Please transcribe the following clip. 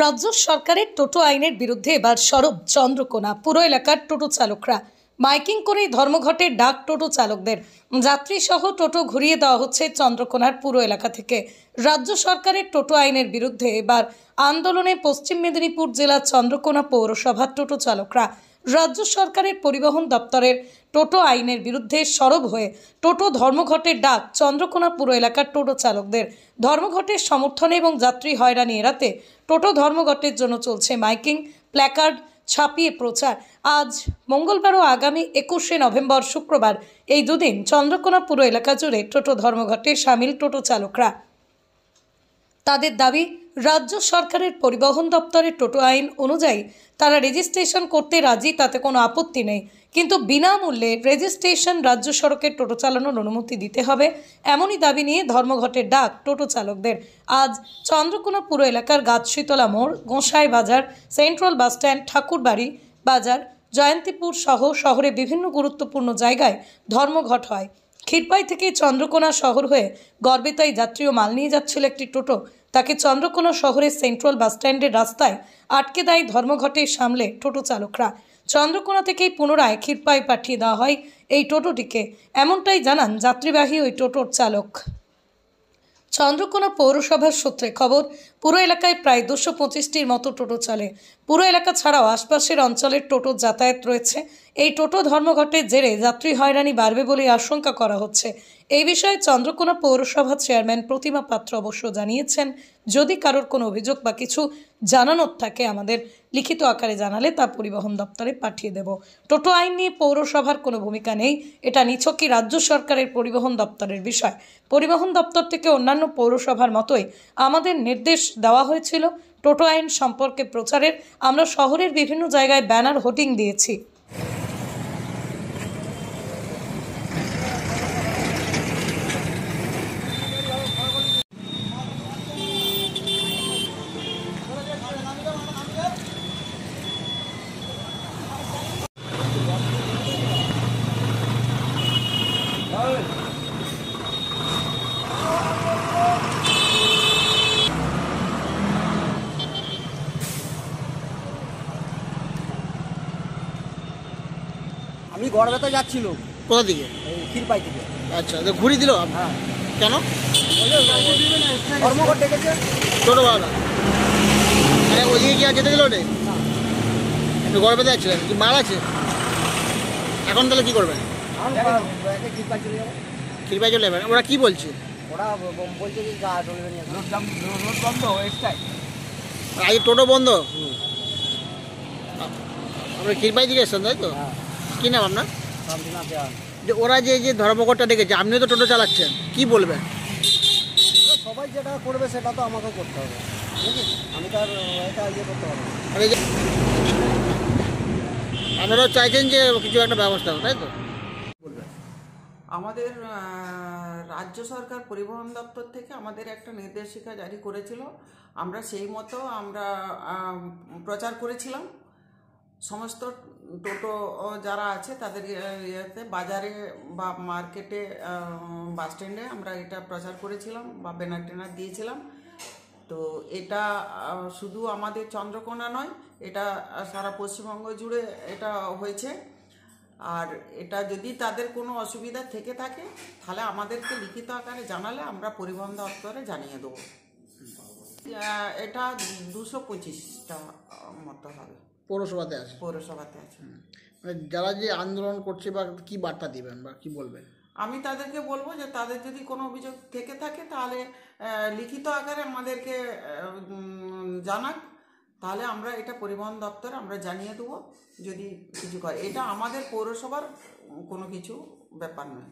রাজ্য সরকারের টোটো আইনের বিরুদ্ধে এবার সরব চন্দ্রকোনা। পুরো এলাকার টোটো চালকরা মাইকিং করে ধর্মঘটের ডাক টোটো চালকদের। যাত্রী সহ টোটো ঘুরিয়ে দেওয়া হচ্ছে চন্দ্রকোনার পুরো এলাকা থেকে। রাজ্য সরকারের টোটো আইনের বিরুদ্ধে এবার আন্দোলনে পশ্চিম মেদিনীপুর জেলার চন্দ্রকোনা পৌরসভার টোটো চালকরা রাজ্য সরকারের পরিবহন দপ্তরের টোটো আইনের বিরুদ্ধে সরব হয়ে টোটো ধর্মঘটের ডাক চন্দ্রকোনা পুরো এলাকার টোটো চালকদের। ধর্মঘটের সমর্থনে এবং যাত্রী হয়রানি এড়াতে টোটো ধর্মঘটের জন্য চলছে মাইকিং, প্ল্যাকার্ড ছাপিয়ে প্রচার। আজ মঙ্গলবার ও আগামী 21শে নভেম্বর শুক্রবার এই দুদিন চন্দ্রকোনা পুরো এলাকা জুড়ে টোটো ধর্মঘটে সামিল টোটো চালকরা। তাদের দাবি, রাজ্য সরকারের পরিবহন দপ্তরের টোটো আইন অনুযায়ী তারা রেজিস্ট্রেশন করতে রাজি, তাতে কোনো আপত্তি নেই, কিন্তু বিনামূল্যে রেজিস্ট্রেশন রাজ্য সড়কের টোটো চালানোর অনুমতি দিতে হবে। এমনই দাবি নিয়ে ধর্মঘটের ডাক টোটো চালকদের। আজ চন্দ্রকোনা পুরো এলাকার গাছশীতলা মোড়, গোঁসাই বাজার, সেন্ট্রাল বাসস্ট্যান্ড, ঠাকুরবাড়ি বাজার, জয়ন্তীপুর সহ শহরে বিভিন্ন গুরুত্বপূর্ণ জায়গায় ধর্মঘট হয়। ক্ষীরপাই থেকে চন্দ্রকোনা শহর হয়ে গড়বেতায় যাত্রী ও মাল নিয়ে যাচ্ছিল একটি টোটো। তাকে চন্দ্রকোনা শহরের সেন্ট্রাল বাসস্ট্যান্ডের রাস্তায় আটকে দেয় ধর্মঘটে সামলে টোটো চালকরা। চন্দ্রকোনা থেকেই পুনরায় ক্ষীরপাই পাঠিয়ে দেওয়া হয় এই টোটোটিকে, এমনটাই জানান যাত্রীবাহী ওই টোটোর চালক। চন্দ্রকোনা পৌরসভার সূত্রে খবর, পুরো এলাকায় প্রায় 225টির মতো টোটো চলে। পুরো এলাকা ছাড়াও আশপাশের অঞ্চলের টোটো যাতায়াত রয়েছে। এই টোটো ধর্মঘটের জেরে যাত্রী হয়রানি বাড়বে বলে আশঙ্কা করা হচ্ছে। এই বিষয়ে চন্দ্রকোনা পৌরসভা চেয়ারম্যান প্রতিমা পাত্র অবশ্য জানিয়েছেন, যদি কারোর কোনো অভিযোগ বা কিছু জানানোর থাকে আমাদের লিখিত আকারে জানালে তা পরিবহন দপ্তরে পাঠিয়ে দেব। টোটো আইন নিয়ে পৌরসভার কোনো ভূমিকা নেই, এটা নিছকই রাজ্য সরকারের পরিবহন দপ্তরের বিষয়। পরিবহন দপ্তর থেকে অন্যান্য পৌরসভার মতোই আমাদের নির্দেশ দেওয়া হয়েছিল টোটো আইন সম্পর্কে প্রচারের। আমরা শহরের বিভিন্ন জায়গায় ব্যানার হোর্ডিং দিয়েছি। আমি গড়বেতা যাচ্ছিল। কোথা থেকে? এই ক্ষীরপাই থেকে। আচ্ছা, তো ঘুরি দিল? হ্যাঁ। কেন? ধর্মঘট ডেকেছে টোটোওয়ালা। আরে ওইদিকে কি আর যেতে দিল ওটা? একটু গড়বেতে যাচ্ছিলেন, কি মাল আছে? এখন তাহলে কি করবেন? ক্ষীরপাই চলে যাবো। ক্ষীরপাই চলে যাবেন? ওরা কি বলছে? ওরা বলছে যে গা চলবে না, রোড বন্ধ এক্সট্রাই। আজকে টোটো বন্ধ? আপনি ক্ষীরপাই থেকে এসছেন তাই তো? হ্যাঁ। কি নাম আপনার? শান্তিনাথ দেওয়ান। যে ওরা যে ধর্মঘটটা ডেকেছে, আপনিও তো টোটো চালাচ্ছেন, কি বলবেন? সবাই যেটা করবে সেটা তো আমাকেও করতে হবে, বুঝলি? আমি তো আর এটা ইয়ে করতে পারবো না। আর এই যে আপনারাও চাইছেন যে কিছু একটা ব্যবস্থা হোক, তাই তো? আমাদের রাজ্য সরকার পরিবহন দপ্তর থেকে আমাদের একটা নির্দেশিকা জারি করেছিল। আমরা সেই মতো আমরা প্রচার করেছিলাম সমস্ত টোটো যারা আছে তাদের ইয়েতে, বাজারে বা মার্কেটে, বাস স্ট্যান্ডে আমরা এটা প্রচার করেছিলাম বা ব্যানার টেনার দিয়েছিলাম। তো এটা শুধু আমাদের চন্দ্রকোনা নয়, এটা সারা পশ্চিমবঙ্গ জুড়ে এটা হয়েছে। আর এটা যদি তাদের কোনো অসুবিধা থেকে থাকে তাহলে আমাদেরকে লিখিত আকারে জানালে আমরা পরিবহন দপ্তরে জানিয়ে দেবো। এটা 225টা মতো হবে। পৌরসভাতে আছে? পৌরসভাতে আছে। মানে যারা যে আন্দোলন করছে বা কি বার্তা দিবেন বা কি বলবেন? আমি তাদেরকে বলবো যে তাদের যদি কোনো অভিযোগ থেকে থাকে তাহলে লিখিত আকারে আমাদেরকে জানাক, তাহলে আমরা এটা পরিবহন দপ্তরে আমরা জানিয়ে দেবো যদি কিছু করে। এটা আমাদের পৌরসভার কোনো কিছু ব্যাপার নয়।